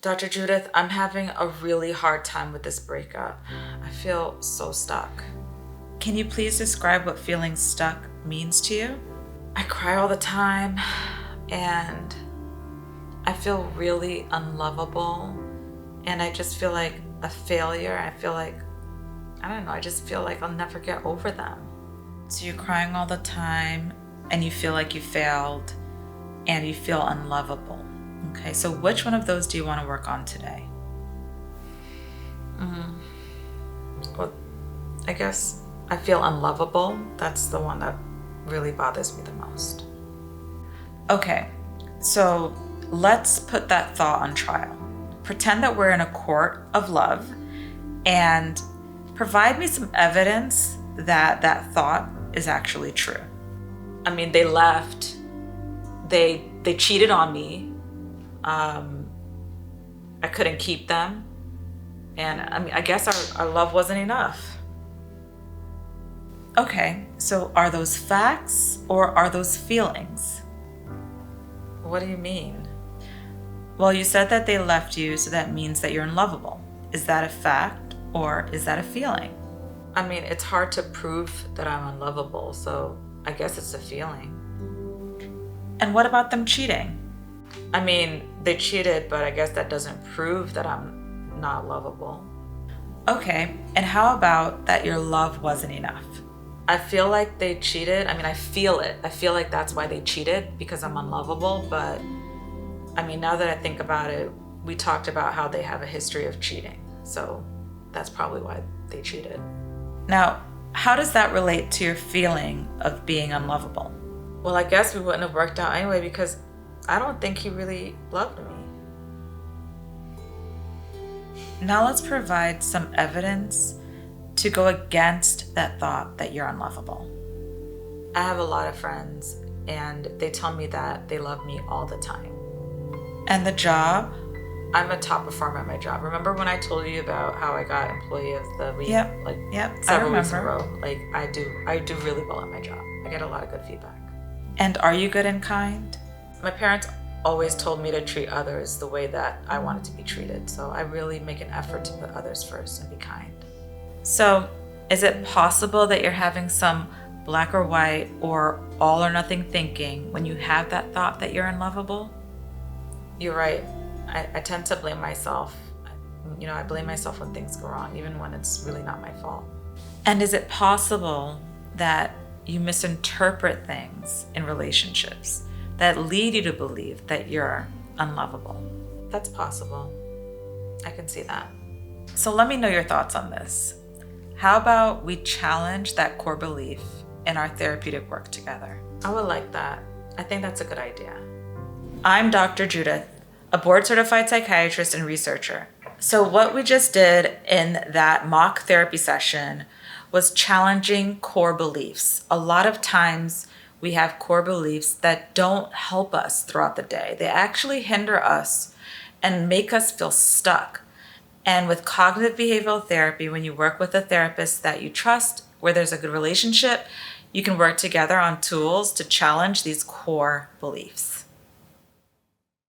Dr. Judith, I'm having a really hard time with this breakup. I feel so stuck. Can you please describe what feeling stuck means to you? I cry all the time and I feel really unlovable and I just feel like a failure. I just feel like I'll never get over them. So you're crying all the time and you feel like you failed and you feel unlovable. Okay, so which one of those do you want to work on today? Well, I guess I feel unlovable. That's the one that really bothers me the most. Okay, so let's put that thought on trial. Pretend that we're in a court of love and provide me some evidence that that thought is actually true. I mean, they left. They cheated on me. I couldn't keep them. And I mean, I guess our love wasn't enough. Okay, so are those facts or are those feelings? What do you mean? Well, you said that they left you, so that means that you're unlovable. Is that a fact or is that a feeling? I mean, it's hard to prove that I'm unlovable, so I guess it's a feeling. And what about them cheating? I mean, they cheated, but I guess that doesn't prove that I'm not lovable. Okay, and how about that your love wasn't enough? I feel like they cheated. I mean, I feel it. I feel like that's why they cheated, because I'm unlovable. But I mean, now that I think about it, we talked about how they have a history of cheating. So that's probably why they cheated. Now, how does that relate to your feeling of being unlovable? Well, I guess we wouldn't have worked out anyway because I don't think he really loved me. Now let's provide some evidence to go against that thought that you're unlovable. I have a lot of friends and they tell me that they love me all the time. And the job? I'm a top performer at my job. Remember when I told you about how I got Employee of the Week? Yep, Several weeks in a row. Like I do really well at my job. I get a lot of good feedback. And are you good and kind? My parents always told me to treat others the way that I wanted to be treated. So I really make an effort to put others first and be kind. So is it possible that you're having some black or white or all or nothing thinking when you have that thought that you're unlovable? You're right. I tend to blame myself. I blame myself when things go wrong, even when it's really not my fault. And is it possible that you misinterpret things in relationships that lead you to believe that you're unlovable? That's possible. I can see that. So let me know your thoughts on this. How about we challenge that core belief in our therapeutic work together? I would like that. I think that's a good idea. I'm Dr. Judith, a board-certified psychiatrist and researcher. So what we just did in that mock therapy session was challenging core beliefs. A lot of times we have core beliefs that don't help us throughout the day. They actually hinder us and make us feel stuck. And with cognitive behavioral therapy, when you work with a therapist that you trust, where there's a good relationship, you can work together on tools to challenge these core beliefs.